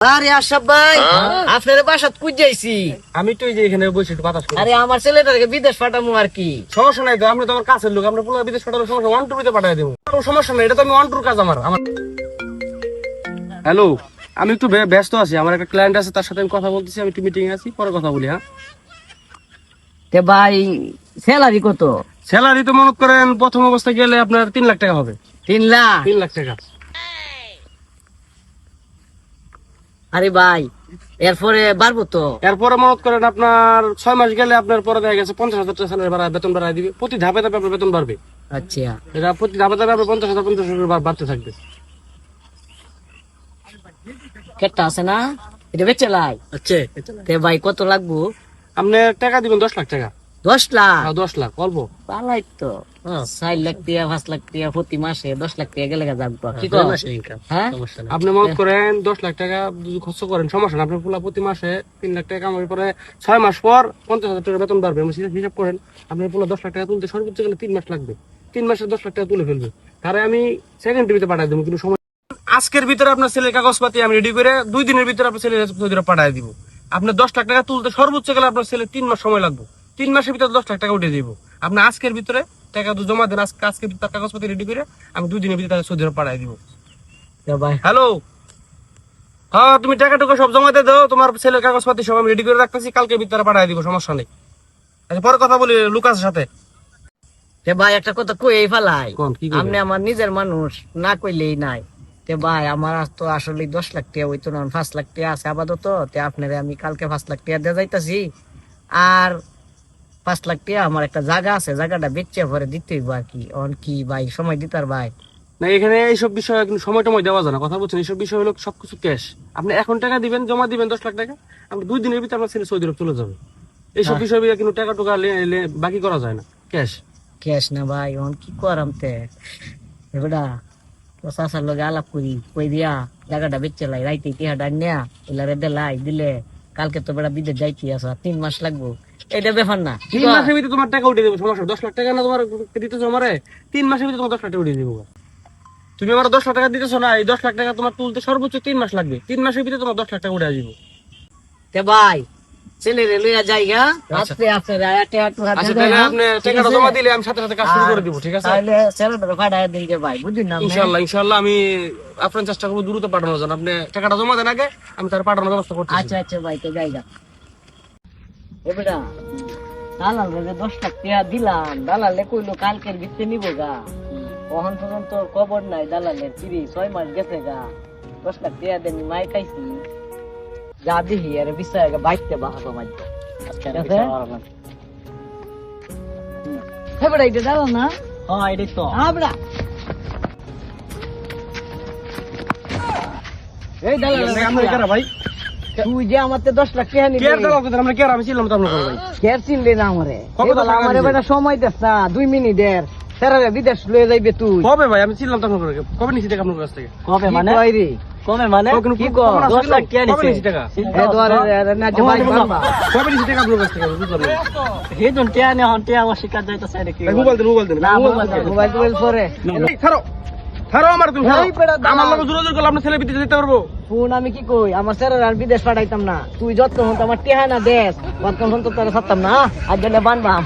আরে আশরাফ ভাই, আপনার বাসাত কুই যাইছি। আমি তো এই যে এখানে বসে একটু বাতাস করি। আরে আমার ছেলেটাকে বিদেশ পাঠামু আর কি। সমস্যা নাই তো, আপনি তো আমার কাছের লোক, আমরা পুরো বিদেশ পাঠানোর সমস্যা 1-2 পাঠিয়ে দেবো, কোনো সমস্যা নাই, এটা তো আমি 1-2 কাজ আমার। হ্যালো, আমি একটু ব্যস্ত আছি, আমার একটা ক্লায়েন্ট আছে, তার সাথে আমি কথা বলতেছি, আমি একটু মিটিং আছি, পরে কথা বলি। হ্যাঁ তে ভাই স্যালারি কত? স্যালারি তো মনে করেন প্রথম অবস্থায় গেলে আপনার 3 লাখ টাকা হবে। 3 লাখ? 3 লাখ টাকা। আরে ভাই এরপরে বাড়বো তো? এরপরে মনে করেন আপনার 6 মাস গেলে আপনার পরে দেখা গেছে 50,000 টাকা স্যালারি বেতন বাড়ায় দিবে, প্রতি ধাপে ধাপে আপনার বেতন বাড়বে। আচ্ছা, এটা প্রতি ধাপে ধাপে আপনার 50,000 বাড়তে থাকবে। কেটটা আছে না, এটা বেচে লাই। আচ্ছা, তে ভাই কত লাগবো? আপনি টাকা দিবেন 10 লাখ টাকা। 10 লাখ? 10 লাখ অল্প। পালাই তো। হ্যাঁ। 4 লাখ টাকা 5 লাখ টাকা প্রতি মাসে 10 লাখ টাকা গেলে যাবো কি কর? হ্যাঁ আপনি মনে করেন 10 লাখ টাকা যদি খরচ করেন সমস্যা না, আপনি পুরো প্রতি মাসে 3 লাখ টাকা কামানোর পরে 6 মাস পর 50,000 টাকা বেতন বাড়বে। হিসাব করেন আপনি পুরো 10 লাখ টাকা তুলতে সর্বোচ্চ গেলে 3 মাস লাগবে, 3 মাসে 10 লাখ টাকা তুলে ফেলবে। তারে আমি সেকেন্ড টিভিতে পাঠাই দেবো, কিন্তু সময় আজকের ভিতরে আপনার ছেলের কাগজপাতি আমি রেডি করে 2 দিনের ভিতরে আপনার ছেলের সৌদি আরব পাঠাই দিব। আপনি 10 লাখ টাকা তুলতে সর্বোচ্চ গেলে আপনার ছেলে 3 মাস সময় লাগবে, 3 মাসের ভিতরে 10 লাখ টাকা উঠে দিব। আপনি আজকের ভিতরে টাকা তো জমা দেন, আজকের ভিতরে তার কাগজপাতি রেডি করে আমি 2 দিনের ভিতরে তাকে সৌদি আরব পাঠাই দিব। ভাই হ্যালো, হ্যাঁ তুমি টাকা টুকু সব জমা দিয়ে দাও, তোমার ছেলের কাগজপাতি সব আমি রেডি করে রাখতেছি, কালকে ভিতরে পাঠাই দিব, সমস্যা নেই। আচ্ছা পরে কথা বলি লুকাসের সাথে। তে ভাই একটা কথা কই ফেলাই, কোন, কি কইবেন? আপনি আমার নিজের মানুষ, না কইলেই নাই। তে ভাই আমার তো আসলে 10 লাখ টাকা হইতো না, 5 লাখ টাকা আছে আপাতত। তে আপনারে আমি কালকে 5 লাখ টাকা দিয়ে যাইতাছি, আর 5 লাখ টাকা আমার একটা জায়গা আছে, জায়গাটা বেচে পরে দিতে হইব আর কি। অন কি ভাই সময় দিতার ভাই? না এখানে এইসব বিষয়ে কিন্তু সময় টময় দেওয়া যায় না, কথা বলছেন, এইসব বিষয় হলো সবকিছু ক্যাশ। আপনি এখন টাকা দিবেন, জমা দিবেন 10 লাখ টাকা, আপনি 2 দিনের ভিতরে আপনার ছেলে সৌদি আরব চলে যাবে। এইসব বিষয় কিন্তু টাকা টুকা বাকি করা যায় না, ক্যাশ। ক্যাশ না ভাই, অন কি করাম তে এবারে তো চাচার লগে আলাপ করি, কই দিয়া জায়গাটা বেচে লাই, রাইতে টিহাটা নেয়া এলা রেডে লাই দিলে কালকে তো বেড়া বিদেশ যাইতে আছে, 3 মাস লাগবো, এটা ব্যাপার না। 3 মাসের ভিতরে তোমার টাকা উঠে দেবো, সমস্যা। 10 লাখ টাকা না তোমার দিতেছো আমারে, 3 মাসের ভিতরে তোমার 10 লাখ টাকা উঠে দেবো। তুমি আমার 10 লাখ টাকা দিতেছো না, এই 10 লাখ টাকা তোমার তুলতে সর্বোচ্চ 3 মাস লাগবে, 3 মাসের ভিতরে তোমার 10 লাখ টাকা উঠে আসবে। তে ভাই ছেলে রে লইয়া যাইগা, আচ্ছা। রাতে আপনারা একটা একটু হাতে আচ্ছা দেন, তাহলে আপনি টাকাটা জমা দিলে আমি সাথে সাথে কাজ শুরু করে দিব, ঠিক আছে? তাহলে ছেলেটা পাঠায় দিন যে ভাই, বুঝুন না? ইনশাআল্লাহ ইনশাআল্লাহ আমি আপনার চেষ্টা করবো দ্রুত পাঠানোর জন্য। আপনি টাকাটা জমা দেন আগে, আমি তার পাঠানোর ব্যবস্থা করছি। আচ্ছা আচ্ছা ভাই, তো যাইগা এবারে দালাল রে 10 লাখ টাকা দিলাম, দালালে কইলো কালকের ভিতরে নিব গা। কখন পর্যন্ত খবর নাই দালালের, 6 মাস গেছে গা। 10 লাখ টাকা দেন মাই খাইছি, যা দিহি আরে বিষয় বাইতে বাহাবো মাঝে। ঠিক আছে এবারে এটা দাও না। হ্যাঁ এটাই তো আমরা এই দালাল ভাই তুই যে আমার 10 লাখ টাকা নিবি, আমরা কে আমি ছিলাম তো আপনার ভাই, কে চিনলি না আমারে? কবে তো টাকা আমারে দিবি? বেটা সময় দেস না, 2 মিনিটের সেরারে বিদেশ লয়ে যাইবে তুই। কবে ভাই আমি ছিলাম তো আপনার কবে নিছি টাকা আপনার কাছ থেকে? কবে মানে? কই রে কবে মানে? কি কো 10 লাখ টাকা কবে নিছি টাকা? এ দরে না যে ভাই বাবা কবে নিছি টাকা আপনার কাছ থেকে? বুঝলাম না। হে জন টিয়া নে হন টিয়া আমার শিকার যাইতাছে রে কি? মোবাইল দেন না মোবাইল পরে ছাড়ো ছাড়ো আমার, তুমি ছাড়ো। এই বেটা দাঁড়া। আমার লগে জোরাজোর করলে আপনার ছেলে বিদেশে যেতে পারবো? ফোন আমি কি কই, আমার সেরার আর বিদেশ পাঠাইতাম না। তুই যতক্ষণ তো আমার টিহা না দেশ ততক্ষণ তো তোর ছাড়তাম না। আজ গেলে বানবাম।